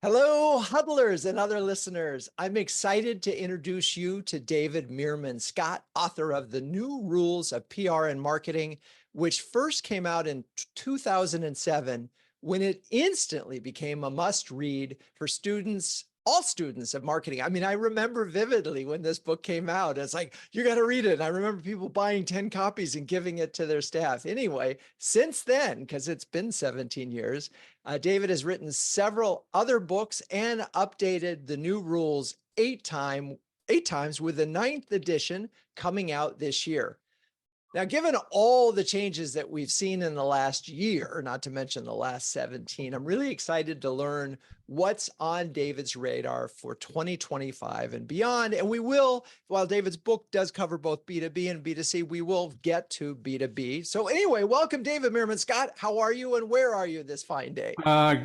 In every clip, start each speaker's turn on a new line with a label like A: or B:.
A: Hello, huddlers and other listeners. I'm excited to introduce you to David Meerman Scott, author of The New Rules of PR and Marketing, which first came out in 2007 when it instantly became a must read for students, all students of marketing. I mean, I remember vividly when this book came out. It's like, you got to read it. And I remember people buying 10 copies and giving it to their staff. Anyway, since then, because it's been 17 years, David has written several other books and updated the new rules eight times, with the ninth edition coming out this year. Now, given all the changes that we've seen in the last year, not to mention the last 17, I'm really excited to learn what's on David's radar for 2025 and beyond. And we will, while David's book does cover both B2B and B2C, we will get to B2B. So anyway, welcome, David Meerman Scott. How are you and where are you this fine day?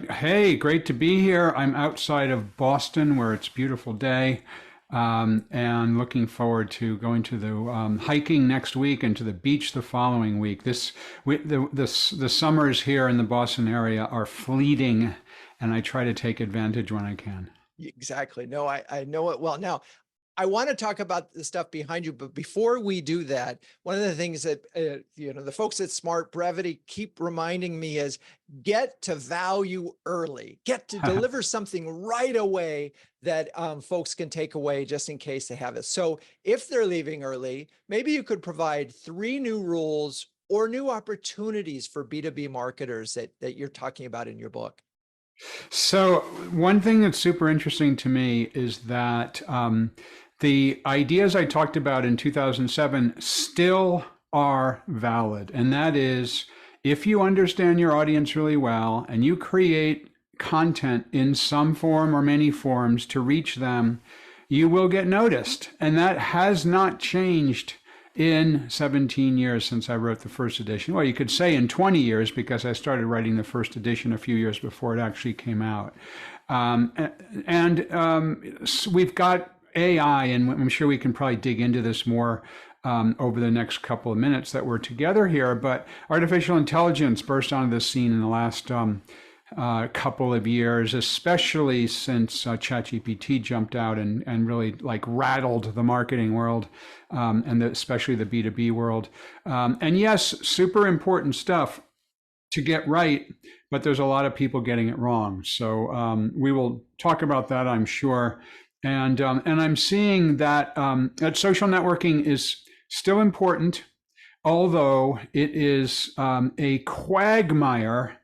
B: Hey, great to be here. I'm outside of Boston where it's a beautiful day, and looking forward to going to the hiking next week and to the beach the following week. The summers here in the Boston area are fleeting, and I try to take advantage when I can.
A: Exactly. No, I know it well. Now, I want to talk about the stuff behind you, but before we do that, one of the things that the folks at Smart Brevity keep reminding me is get to value early, get to deliver something right away that folks can take away just in case they have it. So if they're leaving early, maybe you could provide 3 new rules or new opportunities for B2B marketers that you're talking about in your book.
B: So one thing that's super interesting to me is that the ideas I talked about in 2007 still are valid. And that is, if you understand your audience really well and you create content in some form or many forms to reach them, you will get noticed. And that has not changed in 17 years since I wrote the first edition. Well, you could say in 20 years because I started writing the first edition a few years before it actually came out. We've got AI, and I'm sure we can probably dig into this more over the next couple of minutes that we're together here, but artificial intelligence burst onto the scene in the last couple of years, especially since ChatGPT jumped out and really like rattled the marketing world, and especially the B2B world. And yes, super important stuff to get right, but there's a lot of people getting it wrong. So we will talk about that, I'm sure. And I'm seeing that that social networking is still important, although it is a quagmire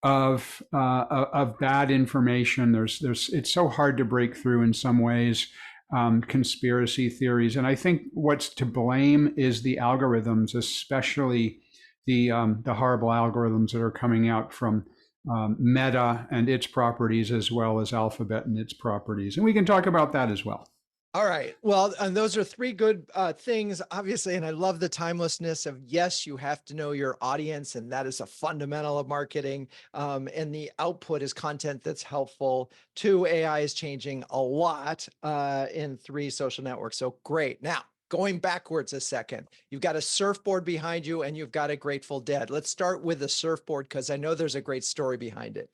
B: of bad information. It's so hard to break through in some ways. Conspiracy theories, and I think what's to blame is the algorithms, especially the horrible algorithms that are coming out from Meta and its properties, as well as Alphabet and its properties, and we can talk about that as well.
A: All right. Well, and those are 3 good things, obviously. And I love the timelessness of, yes, you have to know your audience, and that is a fundamental of marketing. And the output is content that's helpful. 2, AI is changing a lot. In 3, social networks. So great. Now, going backwards a second, you've got a surfboard behind you and you've got a Grateful Dead. Let's start with the surfboard because I know there's a great story behind it.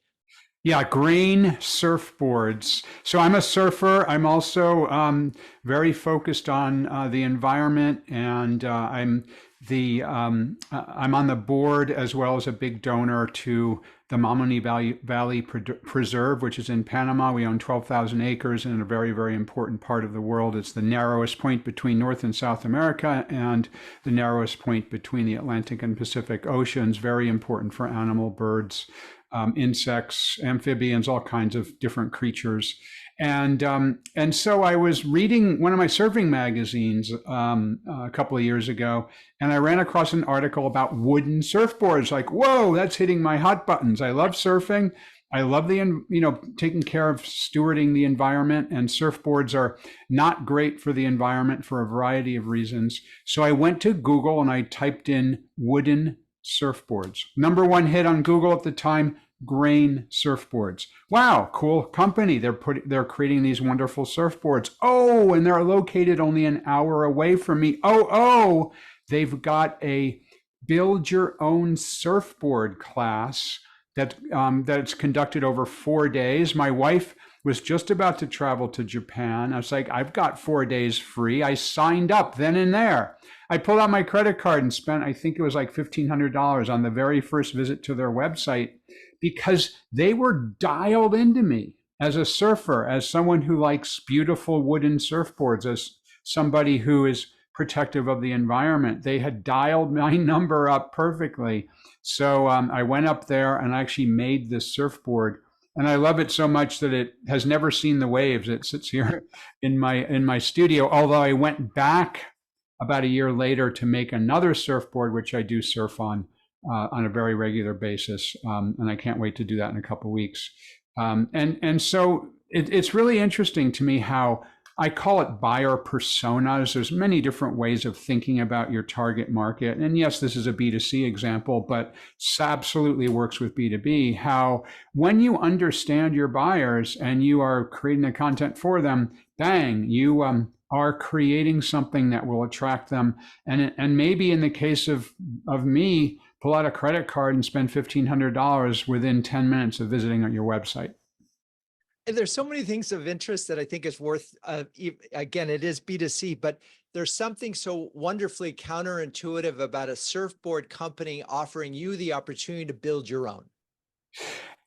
B: Yeah, green surfboards. So I'm a surfer. I'm also very focused on the environment, and I'm on the board as well as a big donor to the Mamoni Valley Preserve, which is in Panama. We own 12,000 acres in a very, very important part of the world. It's the narrowest point between North and South America and the narrowest point between the Atlantic and Pacific Oceans. Very important for animal, birds, insects, amphibians, all kinds of different creatures. And so I was reading one of my surfing magazines a couple of years ago, and I ran across an article about wooden surfboards. Like, whoa, that's hitting my hot buttons. I love surfing. I love taking care of stewarding the environment, and surfboards are not great for the environment for a variety of reasons. So I went to Google and I typed in wooden surfboards. Number 1 hit on Google at the time, Grain surfboards. Wow, cool company. They're creating these wonderful surfboards. Oh, and they're located only an hour away from me. Oh, they've got a build your own surfboard class that it's conducted over 4 days. My wife was just about to travel to Japan. I was like, I've got 4 days free. I signed up then and there. I pulled out my credit card and spent, I think it was like $1,500 on the very first visit to their website, because they were dialed into me as a surfer, as someone who likes beautiful wooden surfboards, as somebody who is protective of the environment. They had dialed my number up perfectly. So I went up there and I actually made this surfboard. And I love it so much that it has never seen the waves. It sits here in my studio, although I went back about a year later to make another surfboard, which I do surf on a very regular basis. And I can't wait to do that in a couple of weeks. And so it's really interesting to me how I call it buyer personas. There's many different ways of thinking about your target market. And yes, this is a B2C example, but absolutely works with B2B. How when you understand your buyers and you are creating the content for them, bang, you are creating something that will attract them. And maybe in the case of me, pull out a credit card and spend $1,500 within 10 minutes of visiting your website.
A: And there's so many things of interest that I think is worth, again, it is B2C, but there's something so wonderfully counterintuitive about a surfboard company offering you the opportunity to build your own.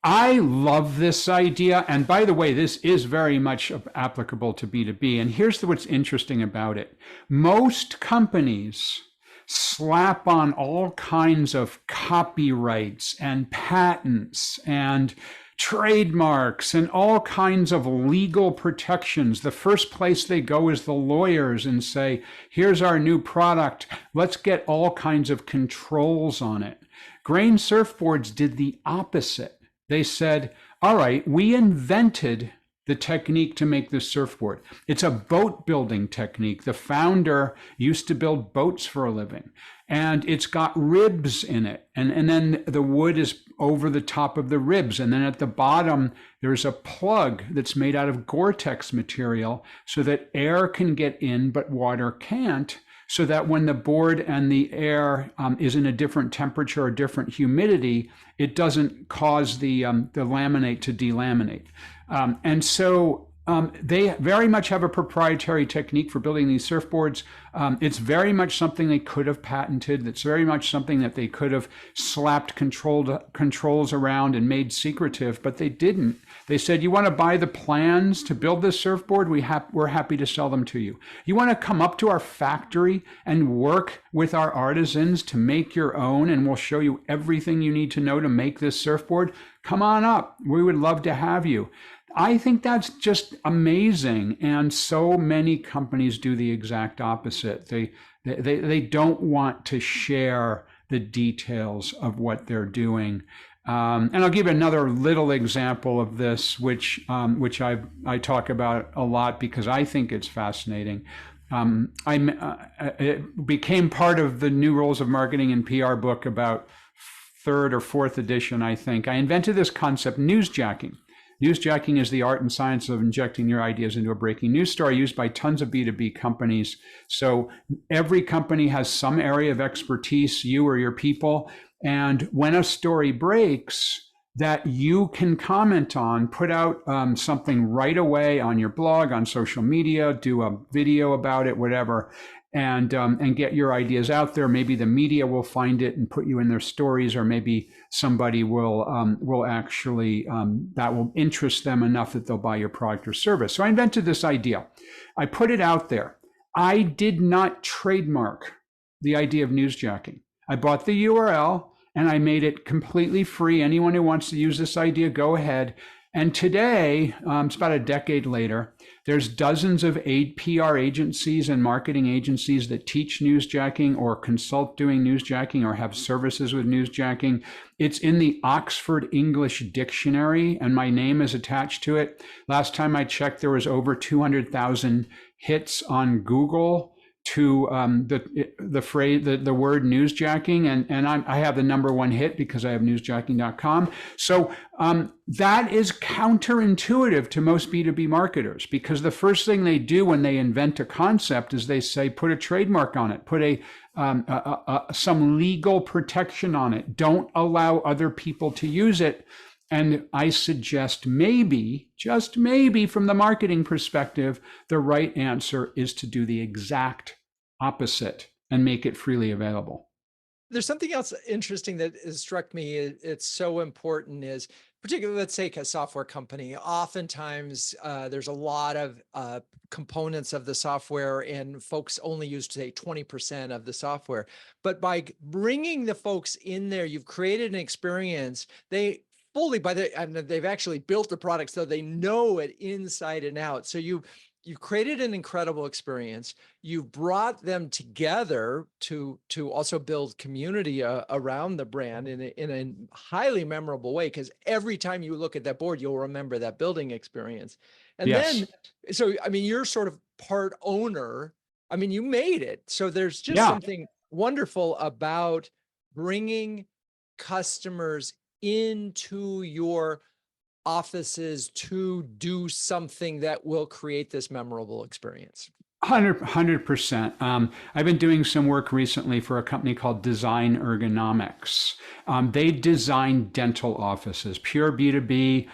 B: I love this idea. And by the way, this is very much applicable to B2B. And here's what's interesting about it. Most companies slap on all kinds of copyrights and patents and trademarks and all kinds of legal protections. The first place they go is the lawyers and say, here's our new product. Let's get all kinds of controls on it. Grain Surfboards did the opposite. They said, all right, we invented the technique to make this surfboard. It's a boat building technique. The founder used to build boats for a living, and it's got ribs in it. And then the wood is over the top of the ribs. And then at the bottom, there's a plug that's made out of Gore-Tex material so that air can get in, but water can't. So that when the board and the air is in a different temperature or different humidity, it doesn't cause the laminate to delaminate. And so they very much have a proprietary technique for building these surfboards. It's very much something they could have patented. It's very much something that they could have slapped controls around and made secretive, but they didn't. They said, you want to buy the plans to build this surfboard? We're happy to sell them to you. You want to come up to our factory and work with our artisans to make your own, and we'll show you everything you need to know to make this surfboard? Come on up. We would love to have you. I think that's just amazing. And so many companies do the exact opposite. They don't want to share the details of what they're doing. And I'll give another little example of this, which I talk about a lot because I think it's fascinating. It became part of the New Rules of Marketing and PR book about third or fourth edition, I think. I invented this concept, newsjacking. Newsjacking is the art and science of injecting your ideas into a breaking news story, used by tons of B2B companies. So every company has some area of expertise, you or your people. And when a story breaks that you can comment on, put out something right away on your blog, on social media, do a video about it, whatever, and get your ideas out there. Maybe the media will find it and put you in their stories, or maybe somebody will actually, that will interest them enough that they'll buy your product or service. So I invented this idea. I put it out there. I did not trademark the idea of newsjacking. I bought the URL and I made it completely free. Anyone who wants to use this idea, go ahead. And today, it's about a decade later, there's dozens of PR agencies and marketing agencies that teach newsjacking or consult doing newsjacking or have services with newsjacking. It's in the Oxford English Dictionary, and my name is attached to it. Last time I checked, there was over 200,000 hits on Google to the phrase, the word newsjacking, and I have the #1 hit because I have newsjacking.com. So that is counterintuitive to most B2B marketers, because the first thing they do when they invent a concept is they say, put a trademark on it, put some legal protection on it, don't allow other people to use it. And I suggest maybe, just maybe from the marketing perspective, the right answer is to do the exact opposite and make it freely available.
A: There's something else interesting that has struck me. It's so important is, particularly, let's take a software company. Oftentimes, there's a lot of components of the software, and folks only use, say, 20% of the software. But by bringing the folks in there, you've created an experience. They fully, they've actually built the product, so they know it inside and out. So you've created an incredible experience. You've brought them together to also build community around the brand in a highly memorable way, because every time you look at that board, you'll remember that building experience. And
B: Yes.
A: then, so, I mean, you're sort of part owner. I mean, you made it. So there's just something wonderful about bringing customers into your offices to do something that will create this memorable experience.
B: 100%. I've been doing some work recently for a company called Design Ergonomics. They design dental offices, pure B2B.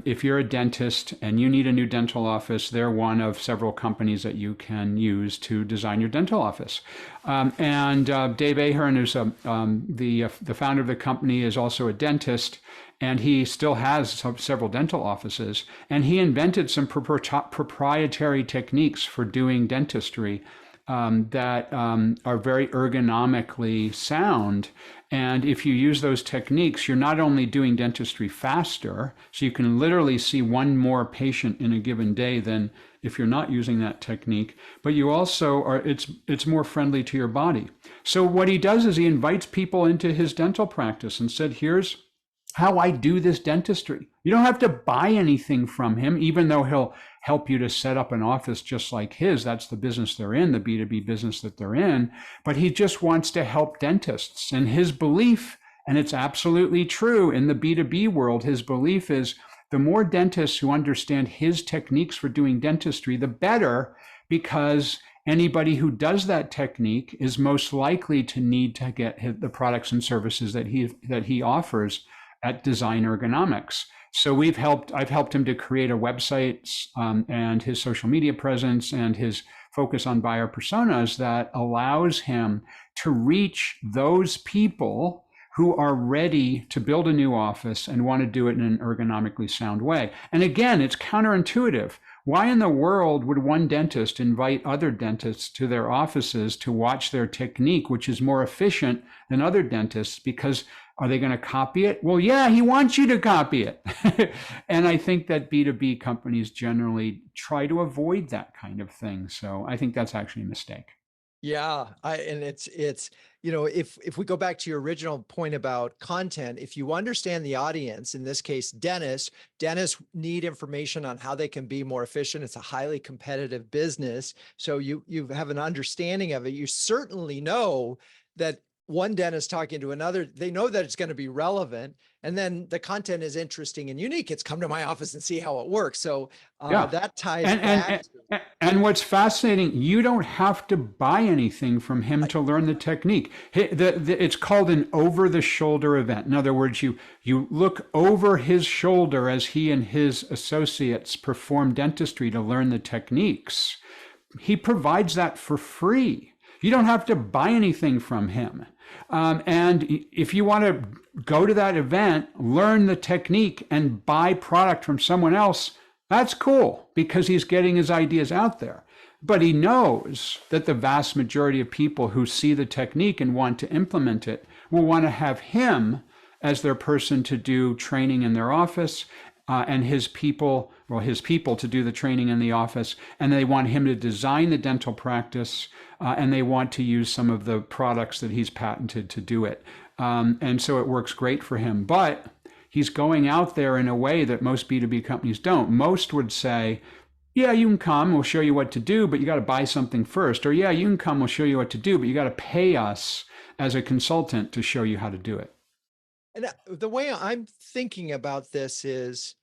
B: If you're a dentist and you need a new dental office, they're one of several companies that you can use to design your dental office. And Dave Ahern, who's the founder of the company, is also a dentist. And he still has several dental offices. And he invented some proprietary techniques for doing dentistry that are very ergonomically sound. And if you use those techniques, you're not only doing dentistry faster, so you can literally see one more patient in a given day than if you're not using that technique, but you also are, it's more friendly to your body. So what he does is he invites people into his dental practice and said, here's how I do this dentistry. You don't have to buy anything from him, even though he'll help you to set up an office just like his. That's the business they're in, the B2B business that they're in. But he just wants to help dentists. And his belief, and it's absolutely true in the B2B world, his belief is the more dentists who understand his techniques for doing dentistry, the better, because anybody who does that technique is most likely to need to get the products and services that he offers at Design Ergonomics. So I've helped him to create a website and his social media presence and his focus on buyer personas that allows him to reach those people who are ready to build a new office and want to do it in an ergonomically sound way. And again, it's counterintuitive. Why in the world would one dentist invite other dentists to their offices to watch their technique, which is more efficient than other dentists? Because are they going to copy it? Well, yeah, he wants you to copy it. And I think that B2B companies generally try to avoid that kind of thing. So I think that's actually a mistake.
A: Yeah, and it's if we go back to your original point about content, if you understand the audience, in this case, dentists need information on how they can be more efficient. It's a highly competitive business. So you have an understanding of it. You certainly know that one dentist talking to another, they know that it's going to be relevant. And then the content is interesting and unique. It's come to my office and see how it works. So that ties back.
B: And what's fascinating, you don't have to buy anything from him to learn the technique. It's called an over-the-shoulder event. In other words, you look over his shoulder as he and his associates perform dentistry to learn the techniques. He provides that for free. You don't have to buy anything from him. And if you want to go to that event, learn the technique, and buy product from someone else, that's cool because he's getting his ideas out there. But he knows that the vast majority of people who see the technique and want to implement it will want to have him as their person to do training in their office, and his people to do the training in the office. And they want him to design the dental practice, and they want to use some of the products that he's patented to do it. And so it works great for him. But he's going out there in a way that most B2B companies don't. Most would say, yeah, you can come, we'll show you what to do, but you got to buy something first. Or, yeah, you can come, we'll show you what to do, but you got to pay us as a consultant to show you how to do it.
A: And the way I'm thinking about this is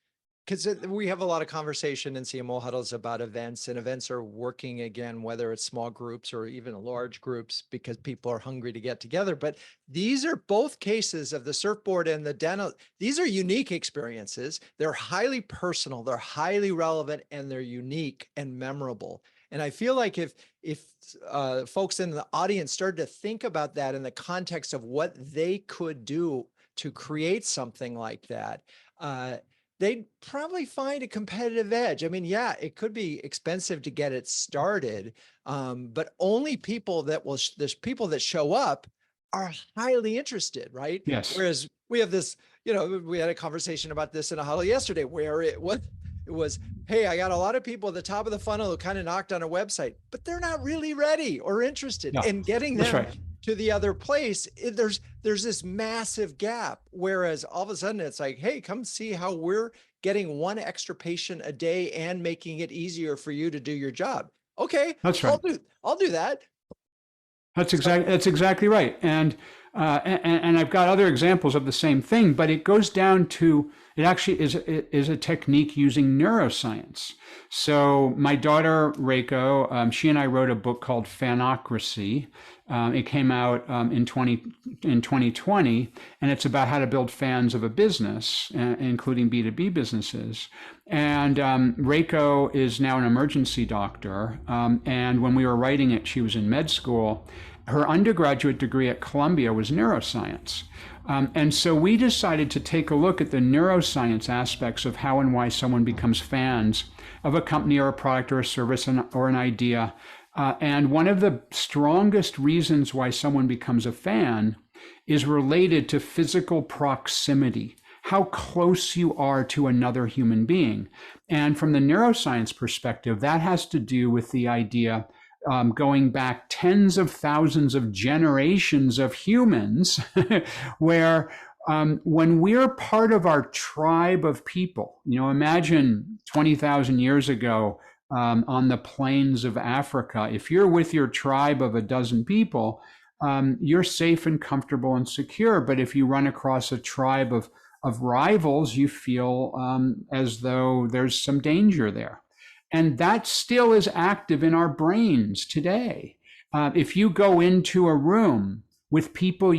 A: because we have a lot of conversation in CMO huddles about events, and events are working again, whether it's small groups or even large groups, because people are hungry to get together. But these are both cases of the surfboard and the dental. These are unique experiences. They're highly personal, they're highly relevant, and they're unique and memorable. And I feel like if folks in the audience started to think about that in the context of what they could do to create something like that, they'd probably find a competitive edge. I mean, yeah, it could be expensive to get it started, but only people that there's people that show up are highly interested, right?
B: Yes.
A: Whereas we have this, we had a conversation about this in a huddle yesterday where it was, hey, I got a lot of people at the top of the funnel who kind of knocked on a website, but they're not really ready or interested.
B: No,
A: And getting
B: that's
A: them
B: right.
A: to the other place, there's this massive gap. Whereas all of a sudden it's like, hey, come see how we're getting one extra patient a day and making it easier for you to do your job. Okay,
B: That's right.
A: I'll do that.
B: That's exactly right. And I've got other examples of the same thing, but it goes down to it actually is a technique using neuroscience. So my daughter Reiko, she and I wrote a book called Fanocracy. It came out in 2020, and it's about how to build fans of a business, including B2B businesses. And Reiko is now an emergency doctor. And when we were writing it, she was in med school. Her undergraduate degree at Columbia was neuroscience. And so we decided to take a look at the neuroscience aspects of how and why someone becomes fans of a company or a product or a service or an idea. And one of the strongest reasons why someone becomes a fan is related to physical proximity, how close you are to another human being. And from the neuroscience perspective, that has to do with the idea going back tens of thousands of generations of humans, where when we're part of our tribe of people, imagine 20,000 years ago on the plains of Africa, if you're with your tribe of a dozen people, you're safe and comfortable and secure. But if you run across a tribe of rivals, you feel as though there's some danger there. And that still is active in our brains today. If you go into a room with people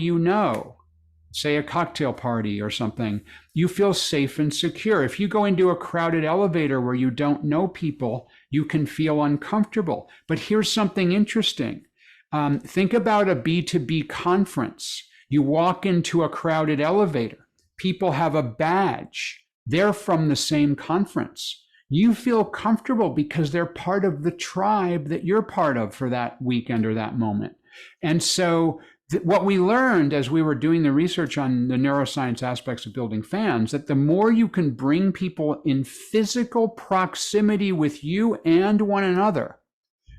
B: say a cocktail party or something, you feel safe and secure. If you go into a crowded elevator where you don't know people, you can feel uncomfortable. But here's something interesting. Think about a B2B conference. You walk into a crowded elevator. People have a badge. They're from the same conference. You feel comfortable because they're part of the tribe that you're part of for that weekend or that moment. And so what we learned as we were doing the research on the neuroscience aspects of building fans, that the more you can bring people in physical proximity with you and one another,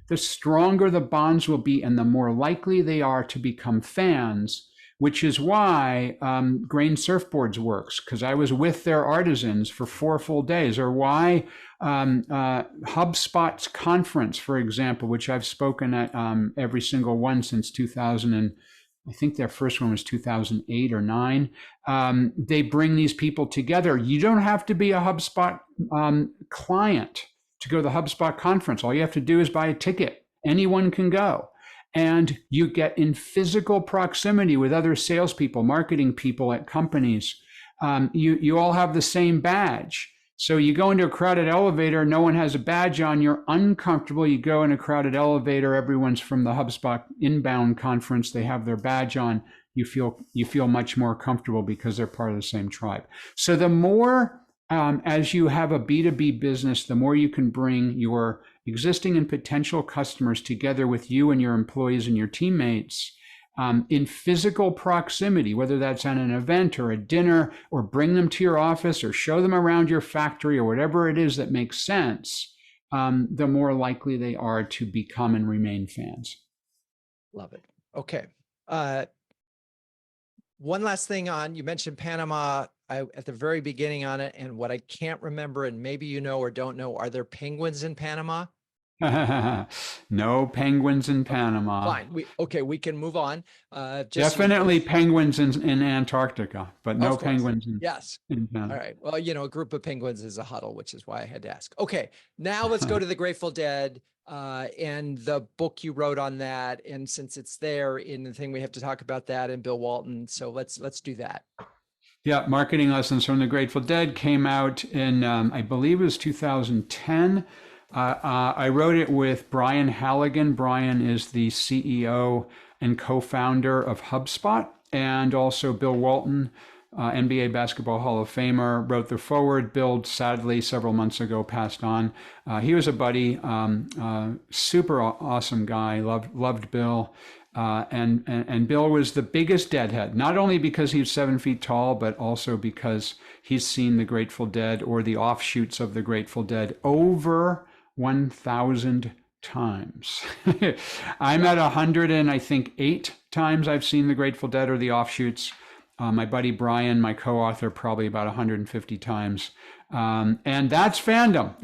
B: the stronger the bonds will be and the more likely they are to become fans, which is why Grain Surfboards works, because I was with their artisans for 4 full days, or why HubSpot's conference, for example, which I've spoken at every single one since 2000, and I think their first one was 2008 or 9. They bring these people together. You don't have to be a HubSpot client to go to the HubSpot conference. All you have to do is buy a ticket. Anyone can go. And you get in physical proximity with other salespeople, marketing people at companies. You all have the same badge. So you go into a crowded elevator, no one has a badge on, you're uncomfortable. You go in a crowded elevator, everyone's from the HubSpot inbound conference, they have their badge on. You feel much more comfortable because they're part of the same tribe. So the more, as you have a B2B business, the more you can bring your existing and potential customers together with you and your employees and your teammates in physical proximity, whether that's at an event or a dinner, or bring them to your office or show them around your factory or whatever it is that makes sense, the more likely they are to become and remain fans.
A: Love it. Okay. One last thing you mentioned Panama. at the very beginning on it, and what I can't remember, and maybe you know or don't know, are there penguins in Panama?
B: No penguins in
A: Okay,
B: Panama.
A: fine. We can move on. Just so you know.
B: Definitely penguins in Antarctica, but no
A: Of course.
B: penguins
A: Yes.
B: in
A: All
B: Panama.
A: right. Well, a group of penguins is a huddle, which is why I had to ask. Okay. Now let's go to the Grateful Dead and the book you wrote on that. And since it's there in the thing, we have to talk about that and Bill Walton. So let's do that.
B: Yeah, Marketing Lessons from the Grateful Dead came out in, I believe it was 2010. I wrote it with Brian Halligan. Brian is the CEO and co-founder of HubSpot, and also Bill Walton, NBA Basketball Hall of Famer, wrote the foreword. Bill, sadly, several months ago, passed on. He was a buddy, super awesome guy. Loved Bill. And Bill was the biggest Deadhead, not only because he's 7 feet tall, but also because he's seen the Grateful Dead or the offshoots of the Grateful Dead over 1,000 times. I'm at 100 and I think 8 times I've seen the Grateful Dead or the offshoots. My buddy Brian, my co-author, probably about 150 times. And that's fandom.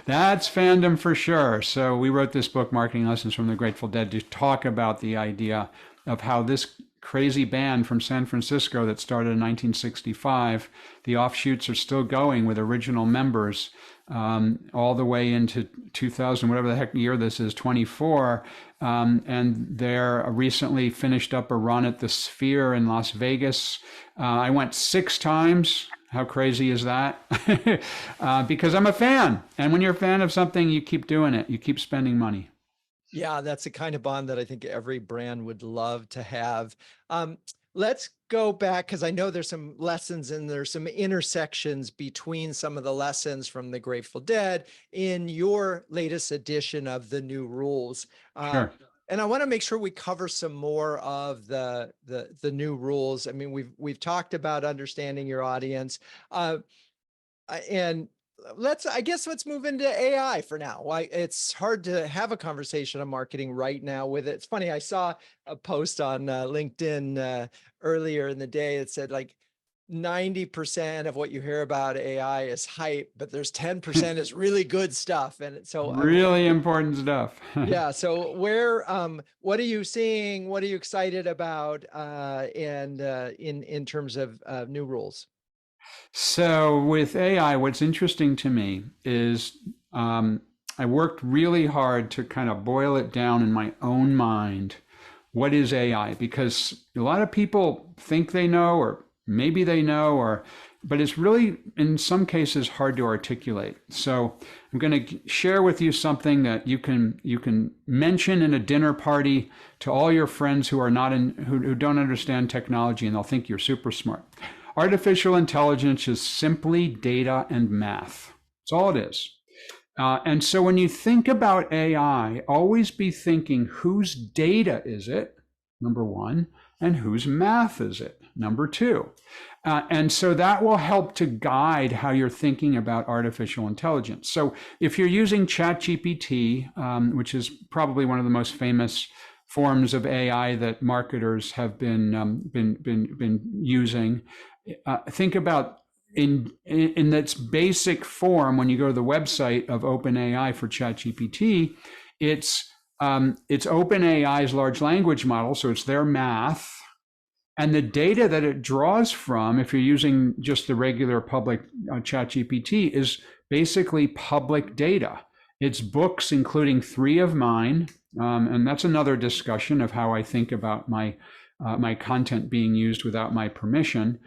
B: That's fandom for sure. So we wrote this book, Marketing Lessons from the Grateful Dead, to talk about the idea of how this crazy band from San Francisco that started in 1965, the offshoots are still going with original members all the way into 2000, whatever the heck year this is, 24. And they're recently finished up a run at the Sphere in Las Vegas. I went 6 times. How crazy is that? Because I'm a fan. And when you're a fan of something, you keep doing it. You keep spending money.
A: Yeah, that's the kind of bond that I think every brand would love to have. Let's go back, because I know there's some lessons and there's some intersections between some of the lessons from the Grateful Dead in your latest edition of the New Rules.
B: Sure.
A: And I want to make sure we cover some more of the new rules. I mean, we've talked about understanding your audience, and let's move into AI for now. It's hard to have a conversation on marketing right now with it. It's funny. I saw a post on LinkedIn earlier in the day that said like 90% of what you hear about AI is hype, but there's 10% is really good stuff. And so
B: really important stuff.
A: yeah. So what are you seeing? What are you excited about? And in terms of new rules?
B: So with AI, what's interesting to me is I worked really hard to kind of boil it down in my own mind. What is AI? Because a lot of people think they know, or maybe they know, but it's really, in some cases, hard to articulate. So I'm going to share with you something that you can mention in a dinner party to all your friends who who don't understand technology, and they'll think you're super smart. Artificial intelligence is simply data and math. That's all it is. And so when you think about AI, always be thinking, whose data is it, number one, and whose math is it, number two. And so that will help to guide how you're thinking about artificial intelligence. So if you're using ChatGPT, which is probably one of the most famous forms of AI that marketers have been using, think about in its basic form. When you go to the website of OpenAI for ChatGPT, it's OpenAI's large language model, so it's their math, and the data that it draws from, if you're using just the regular public ChatGPT, is basically public data. It's books, including 3 of mine, and that's another discussion of how I think about my content being used without my permission.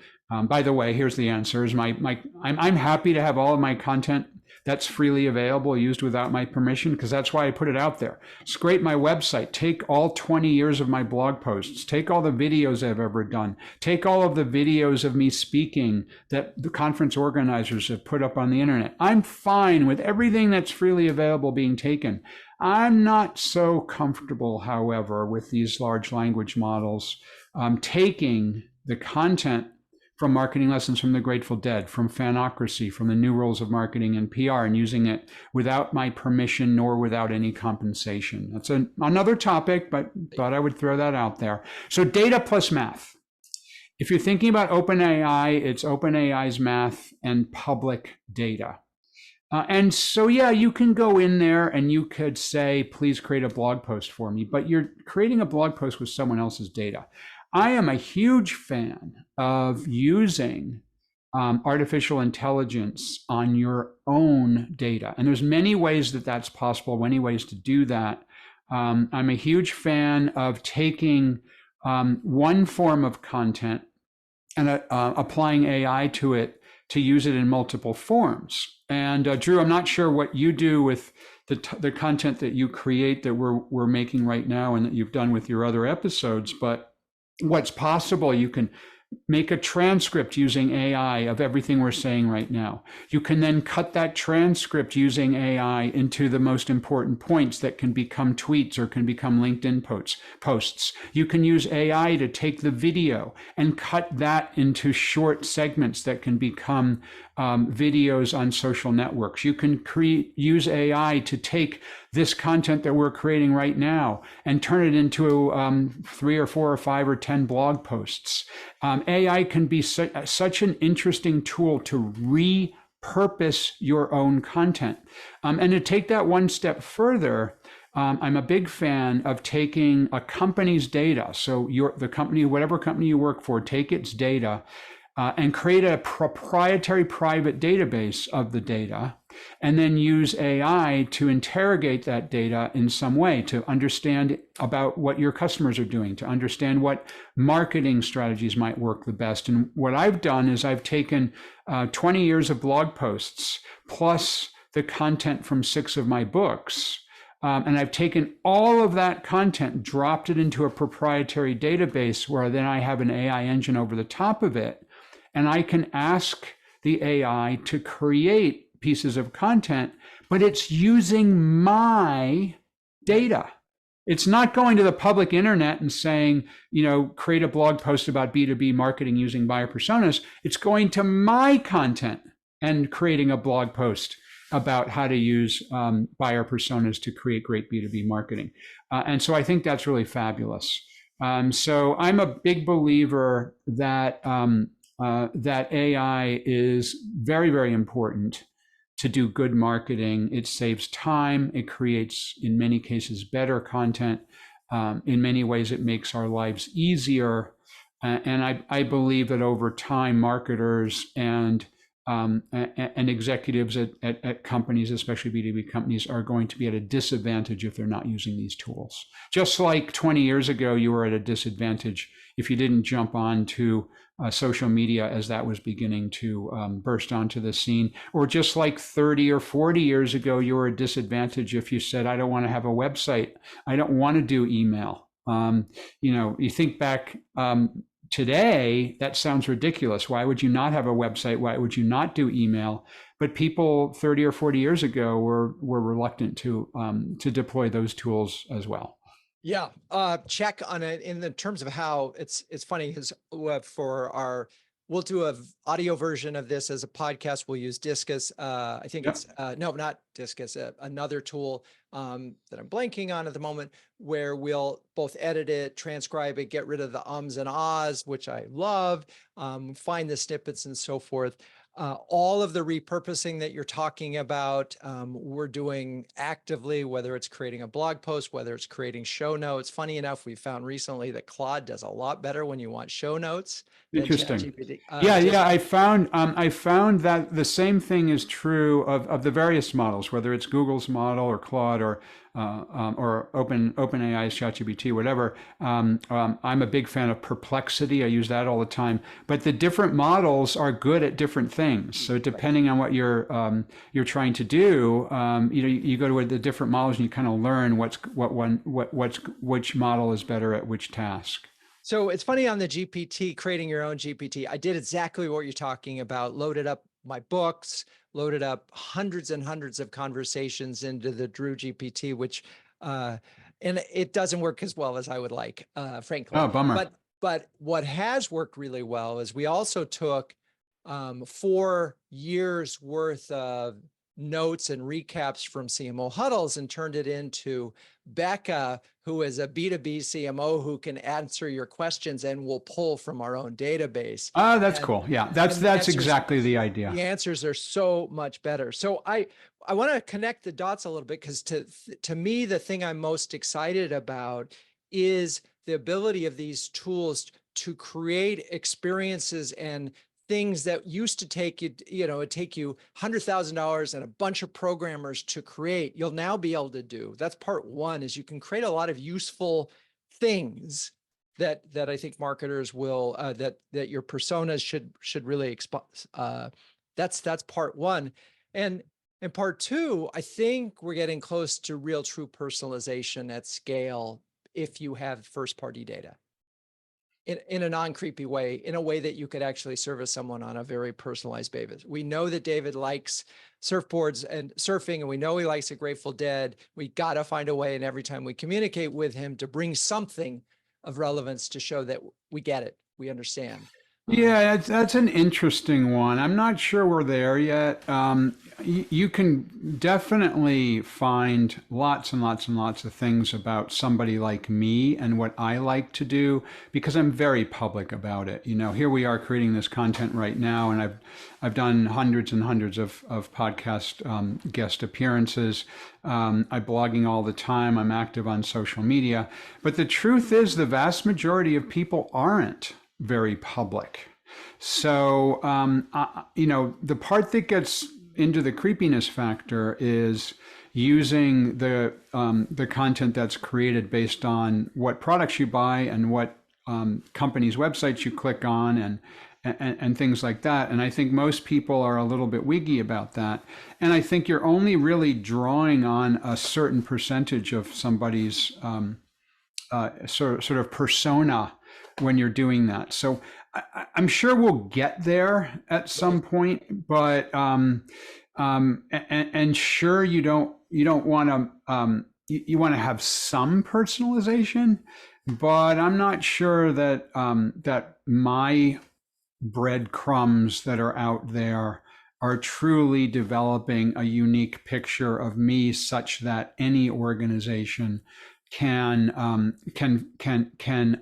B: By the way, here's the answer: I'm happy to have all of my content that's freely available used without my permission, because that's why I put it out there. Scrape my website, take all 20 years of my blog posts, take all the videos I've ever done, take all of the videos of me speaking that the conference organizers have put up on the internet. I'm fine with everything that's freely available being taken. I'm not so comfortable, however, with these large language models taking the content from Marketing Lessons from the Grateful Dead, from Fanocracy, from the New Rules of Marketing and PR, and using it without my permission nor without any compensation. That's another topic, but thought I would throw that out there. So data plus math. If you're thinking about OpenAI, it's OpenAI's math and public data. And so, yeah, you can go in there and you could say, please create a blog post for me, but you're creating a blog post with someone else's data. I am a huge fan of using artificial intelligence on your own data. And there's many ways that that's possible, many ways to do that. I'm a huge fan of taking one form of content and applying AI to it to use it in multiple forms. And Drew, I'm not sure what you do with the content that you create that we're making right now and that you've done with your other episodes, but what's possible, you can make a transcript using AI of everything we're saying right now. You can then cut that transcript using AI into the most important points that can become tweets or can become LinkedIn posts. You can use AI to take the video and cut that into short segments that can become videos on social networks. You can use AI to take this content that we're creating right now and turn it into 3 or 4 or 5 or 10 blog posts. AI can be such an interesting tool to repurpose your own content. And to take that one step further, I'm a big fan of taking a company's data. So the company, whatever company you work for, take its data and create a proprietary private database of the data, and then use AI to interrogate that data in some way to understand about what your customers are doing, to understand what marketing strategies might work the best. And what I've done is I've taken 20 years of blog posts plus the content from 6 of my books. And I've taken all of that content, dropped it into a proprietary database where then I have an AI engine over the top of it. And I can ask the AI to create pieces of content, but it's using my data. It's not going to the public internet and saying, create a blog post about B2B marketing using buyer personas. It's going to my content and creating a blog post about how to use buyer personas to create great B2B marketing. And so I think that's really fabulous. So I'm a big believer that that AI is very, very important to do good marketing. It saves time. It creates, in many cases, better content. In many ways, it makes our lives easier. And I believe that over time, marketers and executives at companies, especially B2B companies, are going to be at a disadvantage if they're not using these tools. Just like 20 years ago, you were at a disadvantage if you didn't jump on to social media as that was beginning to burst onto the scene. Or just like 30 or 40 years ago, you were at a disadvantage if you said, I don't want to have a website. I don't want to do email. You think back today, that sounds ridiculous. Why would you not have a website? Why would you not do email? But people 30 or 40 years ago were reluctant to deploy those tools as well.
A: Yeah, check on it in the terms of how it's funny because we'll do a audio version of this as a podcast. We'll use Discus. I think it's no, not Discus. Another tool that I'm blanking on at the moment, where we'll both edit it, transcribe it, get rid of the ums and ahs, which I love, find the snippets and so forth. All of the repurposing that you're talking about, we're doing actively, whether it's creating a blog post, whether it's creating show notes. Funny enough, we found recently that Claude does a lot better when you want show notes than
B: Interesting.
A: ChatGPT.
B: I found that the same thing is true of the various models, whether it's Google's model or Claude or OpenAI's ChatGPT, whatever. I'm a big fan of Perplexity. I use that all the time. But the different models are good at different things. So depending on what you're trying to do, you go to the different models and you kind of learn which model is better at which task.
A: So it's funny on the GPT, creating your own GPT. I did exactly what you're talking about. Loaded up my books, loaded up hundreds and hundreds of conversations into the Drew GPT, which, and it doesn't work as well as I would like, frankly.
B: Oh, bummer.
A: But what has worked really well is we also took 4 years worth of notes and recaps from CMO huddles and turned it into Becca, who is a B2B CMO who can answer your questions and will pull from our own database.
B: That's cool. Yeah, that's exactly the idea.
A: The answers are so much better. So I want to connect the dots a little bit, because to me, the thing I'm most excited about is the ability of these tools to create experiences and things that used to take you, it'd take you $100,000 and a bunch of programmers to create. You'll now be able to do. That's part one, is you can create a lot of useful things that I think marketers will, that your personas should really expose. That's part one. And part two, I think we're getting close to real true personalization at scale if you have first party data in a non-creepy way, in a way that you could actually service someone on a very personalized basis. We know that David likes surfboards and surfing, and we know he likes the Grateful Dead. We got to find a way, and every time we communicate with him, to bring something of relevance to show that we get it, we understand.
B: Yeah, that's an interesting one. I'm not sure we're there yet. You can definitely find lots and lots and lots of things about somebody like me and what I like to do, because I'm very public about it. Here we are creating this content right now, and I've done hundreds and hundreds of podcast guest appearances. I'm blogging all the time. I'm active on social media. But the truth is, the vast majority of people aren't very public. So, the part that gets into the creepiness factor is using the content that's created based on what products you buy and what companies' websites you click on and things like that. And I think most people are a little bit wiggy about that. And I think you're only really drawing on a certain percentage of somebody's sort of persona when you're doing that. So I'm sure we'll get there at some point, but and sure, you don't want to you want to have some personalization, but I'm not sure that that my breadcrumbs that are out there are truly developing a unique picture of me, such that any organization can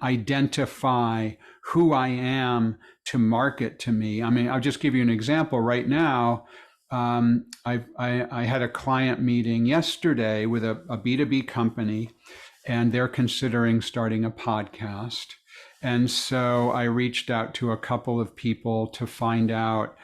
B: identify who I am to market to me. I mean, I'll just give you an example. Right now, I had a client meeting yesterday with a B2B company, and they're considering starting a podcast. And so I reached out to a couple of people to find out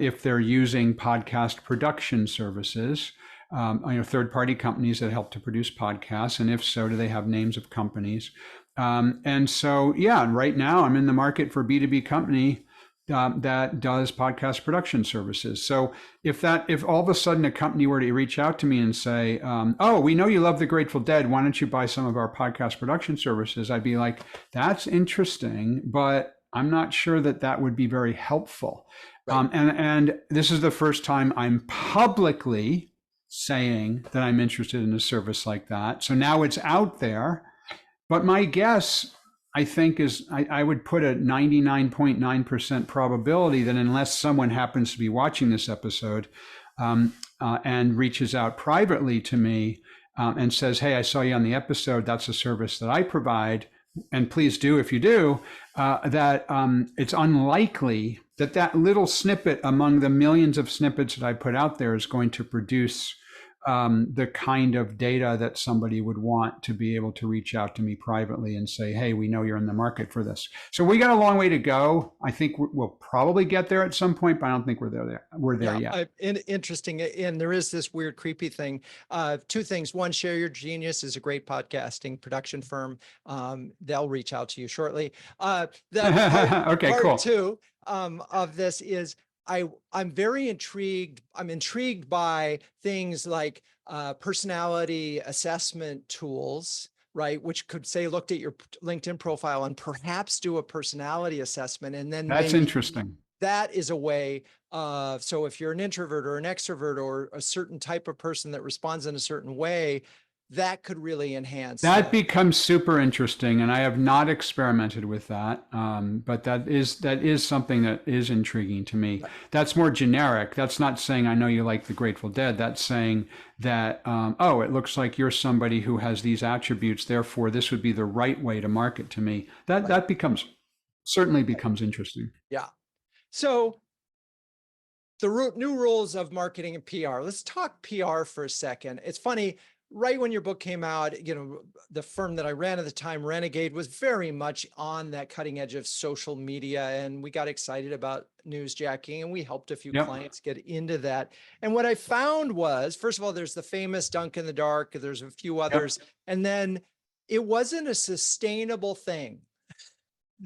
B: if they're using podcast production services. Third-party companies that help to produce podcasts, and if so, do they have names of companies? And so, yeah, right now I'm in the market for a B2B company that does podcast production services. So if all of a sudden a company were to reach out to me and say, "Oh, we know you love the Grateful Dead. Why don't you buy some of our podcast production services?" I'd be like, "That's interesting, but I'm not sure that would be very helpful." Right. And this is the first time I'm publicly saying that I'm interested in a service like that. So now it's out there. But my guess, I think, is I would put a 99.9% probability that unless someone happens to be watching this episode and reaches out privately to me and says, "Hey, I saw you on the episode. That's a service that I provide. And please do if you do," that it's unlikely that little snippet among the millions of snippets that I put out there is going to produce the kind of data that somebody would want to be able to reach out to me privately and say, "Hey, we know you're in the market for this." So we got a long way to go. I think we'll probably get there at some point, but I don't think we're there yet.
A: Interesting. And there is this weird, creepy thing. Two things. One, Share Your Genius is a great podcasting production firm. They'll reach out to you shortly. Part two of this is, I'm very intrigued. I'm intrigued by things like personality assessment tools, right? Which could say, looked at your LinkedIn profile and perhaps do a personality assessment. And then
B: that's interesting.
A: That is a way of, so if you're an introvert or an extrovert or a certain type of person that responds in a certain way, that could really enhance
B: That becomes super interesting, and I have not experimented with that. But that is something that is intriguing to me. That's more generic. That's not saying I know you like the Grateful Dead. That's saying that oh, it looks like you're somebody who has these attributes. Therefore, this would be the right way to market to me. That becomes certainly becomes interesting.
A: Yeah. So the new rules of marketing and PR. Let's talk PR for a second. It's funny, right when your book came out, you know, the firm that I ran at the time, Renegade, was very much on that cutting edge of social media. And we got excited about newsjacking, and we helped a few
B: Yep.
A: clients get into that. And what I found was, first of all, there's the famous Dunk in the Dark, there's a few others, and then it wasn't a sustainable thing.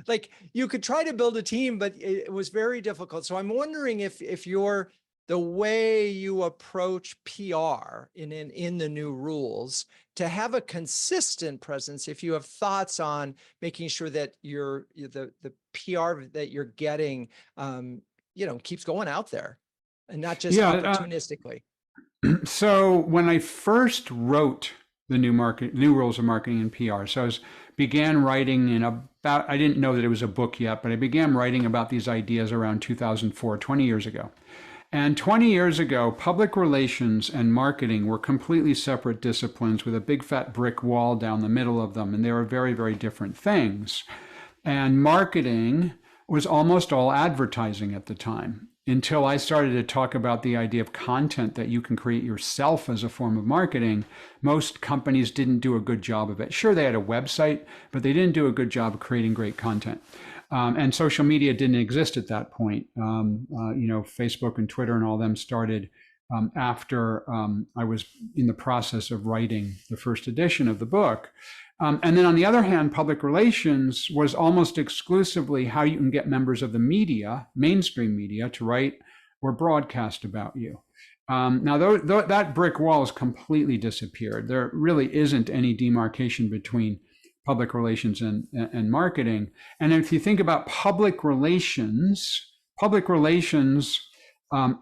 A: Like, you could try to build a team, but it was very difficult. So I'm wondering if you're the way you approach PR in the new rules to have a consistent presence, if you have thoughts on making sure that the PR that you're getting, you know, keeps going out there and not just opportunistically.
B: So when I first wrote the new rules of marketing and PR, so began writing in about, I didn't know that it was a book yet, but I began writing about these ideas around 2004, 20 years ago. And 20 years ago, public relations and marketing were completely separate disciplines with a big fat brick wall down the middle of them. And they were very, very different things. And marketing was almost all advertising at the time, until I started to talk about the idea of content that you can create yourself as a form of marketing. Most companies didn't do a good job of it. Sure, they had a website, but they didn't do a good job of creating great content. And social media didn't exist at that point. You know, Facebook and Twitter and all them started after I was in the process of writing the first edition of the book. And then on the other hand, public relations was almost exclusively how you can get members of the media, mainstream media, to write or broadcast about you. Now, that brick wall has completely disappeared. There really isn't any demarcation between public relations and marketing. And if you think about public relations,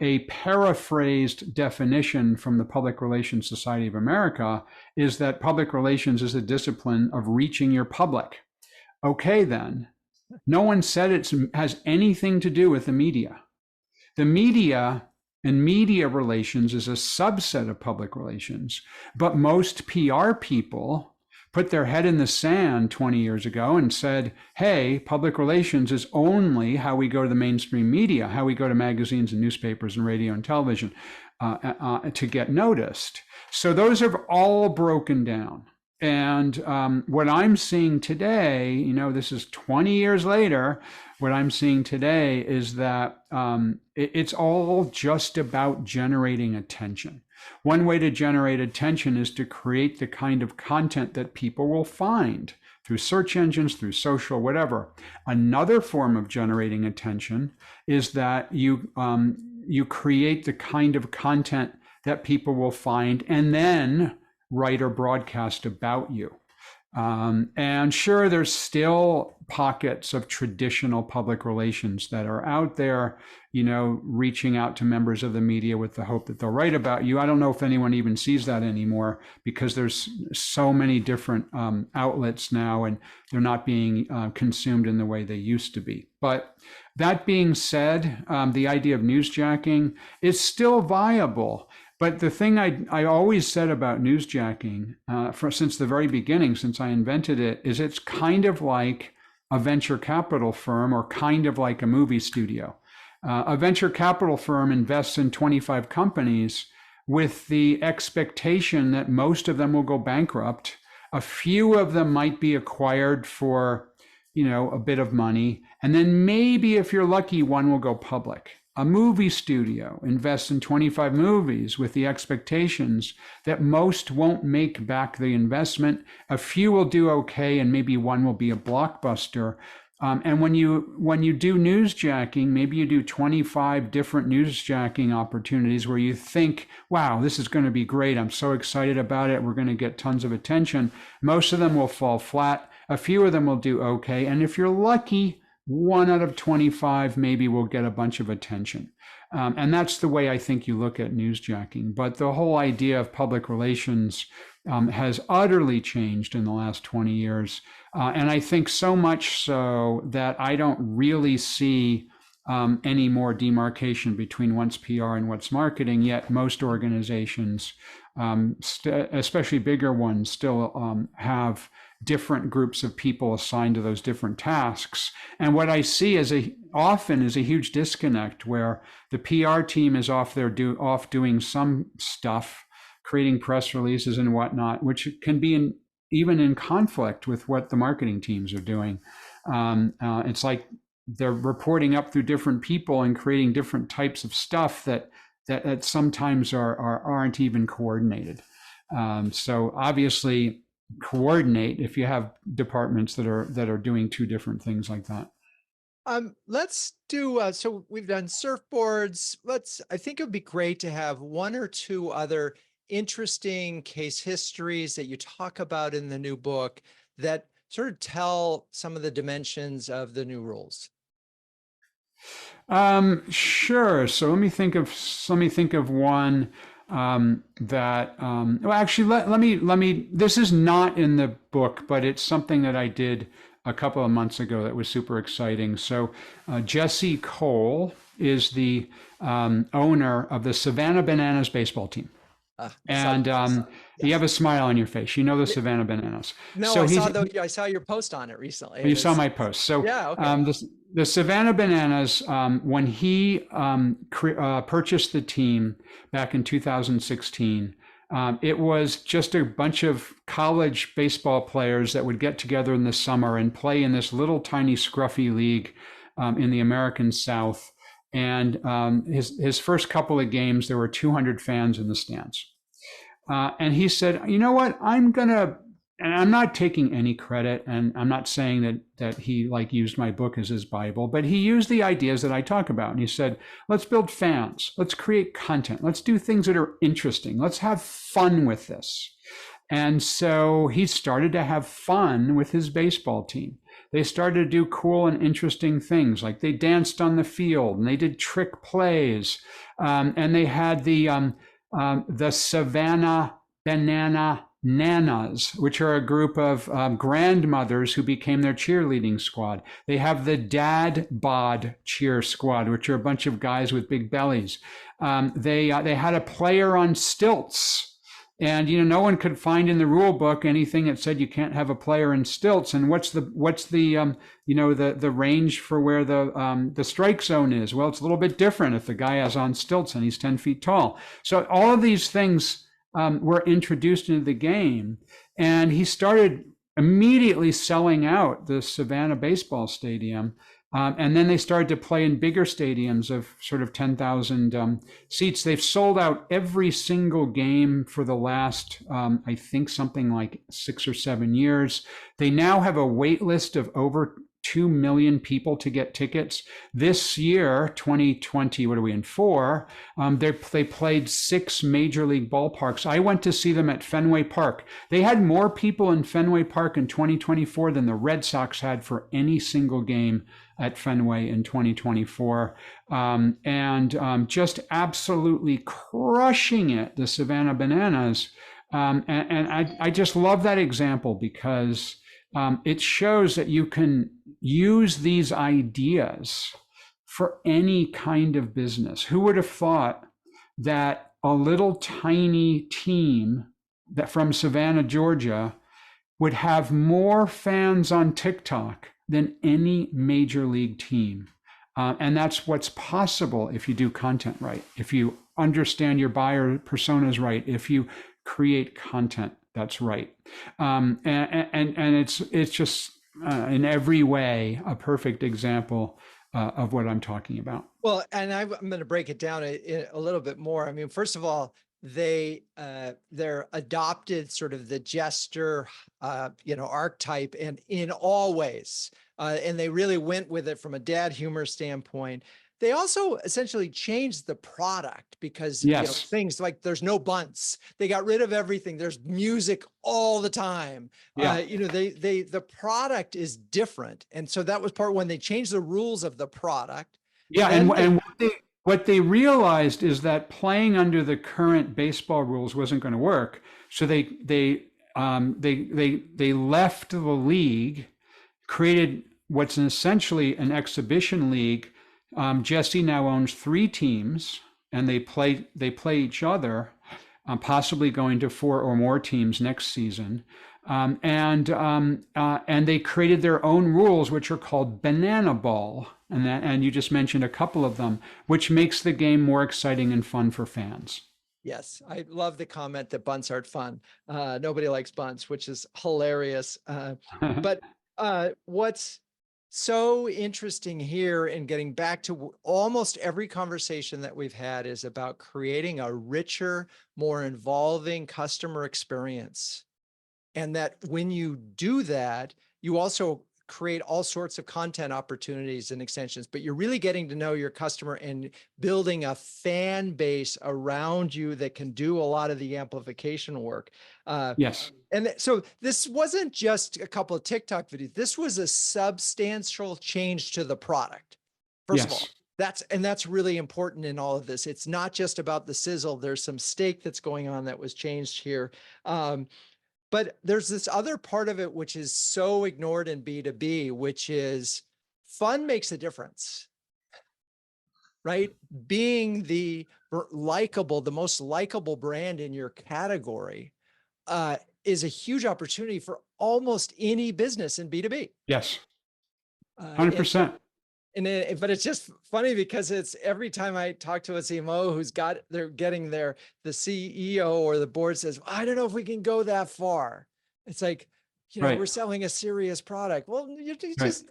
B: a paraphrased definition from the Public Relations Society of America is that public relations is a discipline of reaching your public. Okay, then, no one said it has anything to do with the media. The media and media relations is a subset of public relations, but most PR people put their head in the sand 20 years ago and said, hey, public relations is only how we go to the mainstream media, how we go to magazines and newspapers and radio and television to get noticed. So those have all broken down. And what I'm seeing today, you know, this is 20 years later, what I'm seeing today is that it's all just about generating attention. One way to generate attention is to create the kind of content that people will find through search engines, through social, whatever. Another form of generating attention is that you create the kind of content that people will find and then write or broadcast about you. And sure, there's still pockets of traditional public relations that are out there, you know, reaching out to members of the media with the hope that they'll write about you. I don't know if anyone even sees that anymore because there's so many different outlets now and they're not being consumed in the way they used to be. But that being said, the idea of newsjacking is still viable. But the thing I always said about newsjacking since the very beginning, since I invented it, is it's kind of like a venture capital firm or kind of like a movie studio. A venture capital firm invests in 25 companies with the expectation that most of them will go bankrupt. A few of them might be acquired for, you know, a bit of money. And then maybe if you're lucky, one will go public. A movie studio invests in 25 movies with the expectations that most won't make back the investment. A few will do okay, and maybe one will be a blockbuster. And when you do newsjacking, maybe you do 25 different newsjacking opportunities where you think, wow, this is going to be great. I'm so excited about it. We're going to get tons of attention. Most of them will fall flat. A few of them will do okay. And if you're lucky, 1 out of 25 maybe will get a bunch of attention. And that's the way I think you look at newsjacking. But the whole idea of public relations has utterly changed in the last 20 years. And I think so much so that I don't really see any more demarcation between what's PR and what's marketing, yet most organizations, especially bigger ones, still have different groups of people assigned to those different tasks. And what I see often is a huge disconnect where the PR team is off doing some stuff, creating press releases and whatnot, which can be even in conflict with what the marketing teams are doing. It's like they're reporting up through different people and creating different types of stuff that sometimes aren't even coordinated. So obviously, coordinate if you have departments that are doing two different things like that.
A: Let's do, so we've done surfboards. I think it would be great to have one or two other interesting case histories that you talk about in the new book that sort of tell some of the dimensions of the new rules.
B: Sure. So let me think of one that. Well, actually, let me. This is not in the book, but it's something that I did a couple of months ago that was super exciting. So Jesse Cole is the owner of the Savannah Bananas baseball team. And you have a smile on your face. You know the Savannah Bananas.
A: No,
B: so
A: I saw your post on it recently.
B: You saw my post. So
A: yeah, okay.
B: The Savannah Bananas, when he purchased the team back in 2016, it was just a bunch of college baseball players that would get together in the summer and play in this little tiny scruffy league in the American South. And his first couple of games, there were 200 fans in the stands. And he said, you know what, and I'm not taking any credit, and I'm not saying that he used my book as his Bible, but he used the ideas that I talk about. And he said, let's build fans, let's create content, let's do things that are interesting, let's have fun with this. And so he started to have fun with his baseball team. They started to do cool and interesting things, like they danced on the field and they did trick plays, and they had the Savannah Banana Nanas, which are a group of grandmothers who became their cheerleading squad. They have the Dad Bod cheer squad, which are a bunch of guys with big bellies. They had a player on stilts. And no one could find in the rule book anything that said you can't have a player in stilts. And what's the range for where the strike zone is? Well, it's a little bit different if the guy is on stilts and he's 10 feet tall. So all of these things were introduced into the game, and he started immediately selling out the Savannah baseball stadium. And then they started to play in bigger stadiums of sort of 10,000 seats. They've sold out every single game for the last, I think, something like 6 or 7 years. They now have a wait list of over 2 million people to get tickets. This year, 2020, what are we in for? They played 6 major league ballparks. I went to see them at Fenway Park. They had more people in Fenway Park in 2024 than the Red Sox had for any single game at Fenway in 2024. And just absolutely crushing it, the Savannah Bananas. And I just love that example because it shows that you can use these ideas for any kind of business. Who would have thought that a little tiny team that from Savannah, Georgia, would have more fans on TikTok than any major league team? And that's what's possible if you do content right, if you understand your buyer personas right, if you create content that's right. And it's just in every way a perfect example of what I'm talking about.
A: Well, and I'm going to break it down a little bit more. I mean, first of all, they're adopted sort of the jester, archetype, and in all ways, and they really went with it from a dad humor standpoint. They also essentially changed the product because things like there's no bunts. They got rid of everything. There's music all the time.
B: Yeah.
A: The product is different, and so that was part when they changed the rules of the product.
B: Yeah, what they realized is that playing under the current baseball rules wasn't going to work. So they left the league, created what's essentially an exhibition league. Jesse now owns 3 teams, and they play each other, possibly going to 4 or more teams next season. And they created their own rules, which are called banana ball, and you just mentioned a couple of them, which makes the game more exciting and fun for fans.
A: Yes, I love the comment that bunts aren't fun. Nobody likes bunts, which is hilarious. But what's so interesting here, in getting back to almost every conversation that we've had, is about creating a richer, more involving customer experience. And that when you do that, you also create all sorts of content opportunities and extensions, but you're really getting to know your customer and building a fan base around you that can do a lot of the amplification work.
B: Yes.
A: And so this wasn't just a couple of TikTok videos. This was a substantial change to the product. First of all,
B: Yes.
A: that's really important in all of this. It's not just about the sizzle. There's some steak that's going on that was changed here. But there's this other part of it, which is so ignored in B2B, which is fun makes a difference, right? Being the most likable brand in your category is a huge opportunity for almost any business in B2B.
B: Yes. 100%.
A: But it's just funny because it's every time I talk to a CMO they're getting the CEO or the board says, I don't know if we can go that far. It's like,
B: Right.
A: we're selling a serious product. Well,
B: Right.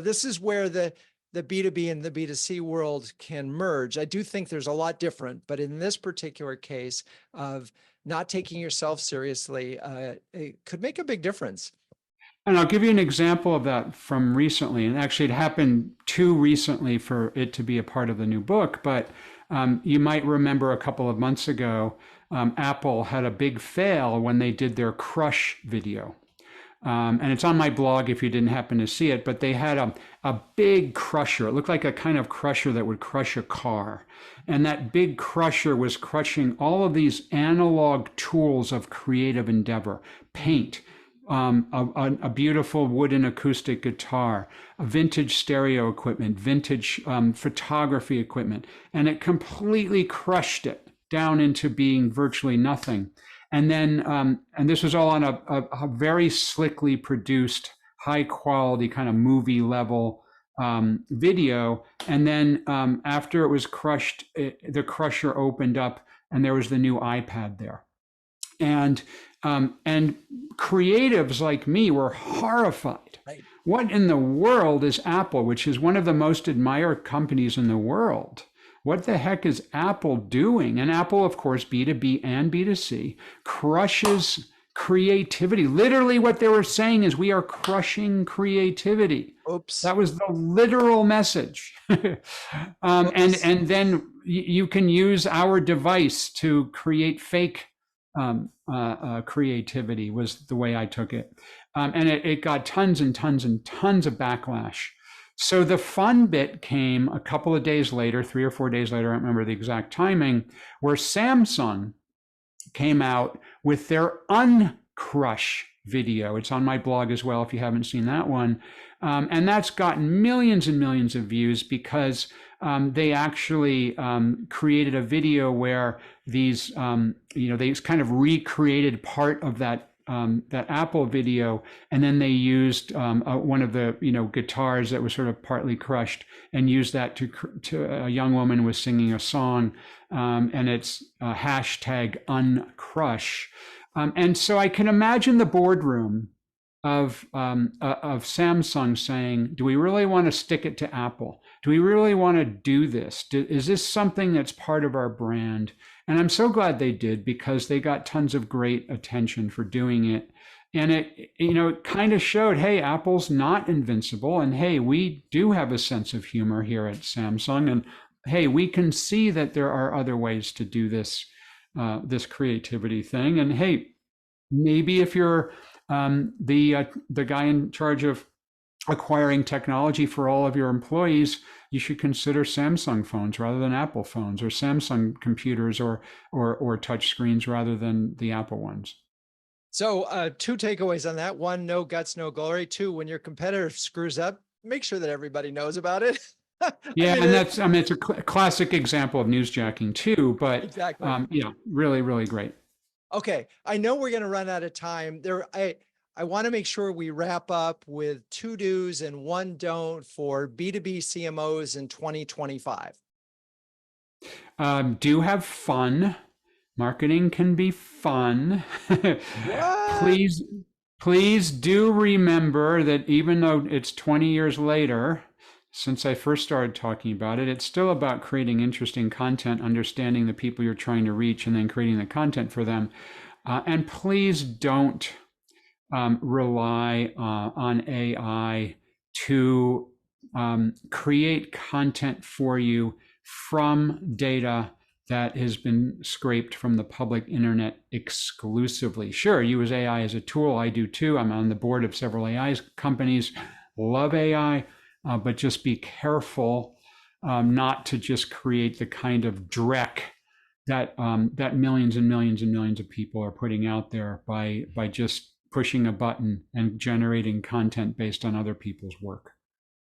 A: this is where the B2B and the B2C world can merge. I do think there's a lot different, but in this particular case of not taking yourself seriously, it could make a big difference.
B: And I'll give you an example of that from recently. And actually, it happened too recently for it to be a part of the new book. But you might remember a couple of months ago, Apple had a big fail when they did their crush video. And it's on my blog if you didn't happen to see it. But they had a big crusher. It looked like a kind of crusher that would crush a car. And that big crusher was crushing all of these analog tools of creative endeavor: paint, a beautiful wooden acoustic guitar, a vintage stereo equipment, vintage photography equipment, and it completely crushed it down into being virtually nothing. And then, and this was all on a very slickly produced, high quality kind of movie level video. And then after it was crushed, the crusher opened up and there was the new iPad there. And creatives like me were horrified.
A: Right.
B: What in the world is Apple, which is one of the most admired companies in the world? What the heck is Apple doing? And Apple, of course, B2B and B2C, crushes creativity. Literally what they were saying is, we are crushing creativity.
A: Oops.
B: That was the literal message. And then you can use our device to create fake creativity, was the way I took it. And it got tons and tons and tons of backlash. So the fun bit came a couple of days later, 3 or 4 days later, I don't remember the exact timing, where Samsung came out with their uncrush video. It's on my blog as well if you haven't seen that one. And that's gotten millions and millions of views because they actually created a video where these, they kind of recreated part of that Apple video, and then they used one of the guitars that was sort of partly crushed, and used that to a young woman was singing a song, and it's hashtag uncrush, and so I can imagine the boardroom of Samsung saying, do we really want to stick it to Apple? Do we really want to do this? Is this something that's part of our brand? And I'm so glad they did, because they got tons of great attention for doing it. And it kind of showed, hey, Apple's not invincible. And hey, we do have a sense of humor here at Samsung. And hey, we can see that there are other ways to do this creativity thing. And hey, maybe if you're the guy in charge of acquiring technology for all of your employees, you should consider Samsung phones rather than Apple phones, or Samsung computers, or touch screens rather than the Apple ones.
A: So two takeaways on that. One, no guts, no glory. Two, when your competitor screws up, make sure that everybody knows about it. I
B: Yeah,
A: mean,
B: and that's, I mean, it's a classic example of newsjacking too, but
A: exactly.
B: yeah, really, really great.
A: Okay, I know we're going to run out of time. I want to make sure we wrap up with two do's and one don't for B2B CMOs in 2025.
B: Do have fun. Marketing can be fun.
A: What?
B: Please, please do remember that even though it's 20 years later since I first started talking about it, it's still about creating interesting content, understanding the people you're trying to reach, and then creating the content for them. And please don't rely on AI to create content for you from data that has been scraped from the public internet exclusively. Sure, use AI as a tool. I do too. I'm on the board of several AI companies. Love AI, but just be careful not to just create the kind of dreck that millions and millions and millions of people are putting out there by just pushing a button and generating content based on other people's work.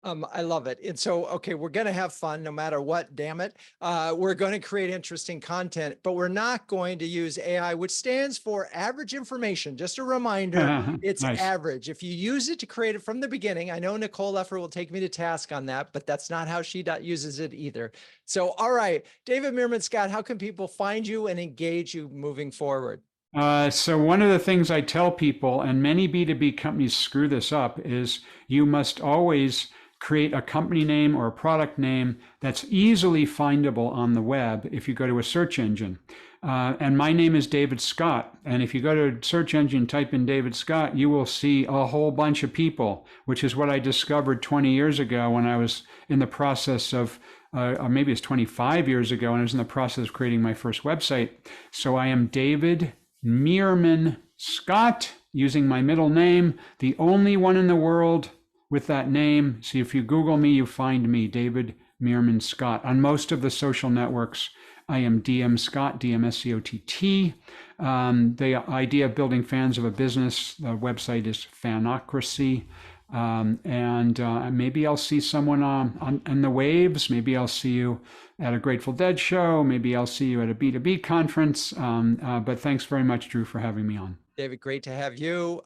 A: I love it. And so, okay, we're going to have fun no matter what, damn it. We're going to create interesting content, but we're not going to use AI, which stands for average information. Just a reminder, it's
B: Nice.
A: average. If you use it to create it from the beginning, I know Nicole Effer will take me to task on that, but that's not how she uses it either. So, all right, David Meerman Scott, how can people find you and engage you moving forward?
B: So one of the things I tell people, and many B2B companies screw this up, is you must always create a company name or a product name that's easily findable on the web if you go to a search engine. And my name is David Scott. And if you go to a search engine, type in David Scott, you will see a whole bunch of people, which is what I discovered 20 years ago when I was in the process of, or maybe it's 25 years ago, and I was in the process of creating my first website. So I am David Meerman Scott, using my middle name, the only one in the world with that name. So if you Google me, you find me, David Meerman Scott. On most of the social networks, I am DM Scott, DMSCOTT. The idea of building fans of a business, the website is Fanocracy. And maybe I'll see someone on the waves. Maybe I'll see you at a Grateful Dead show. Maybe I'll see you at a B2B conference. But thanks very much, Drew, for having me on.
A: David, great to have you.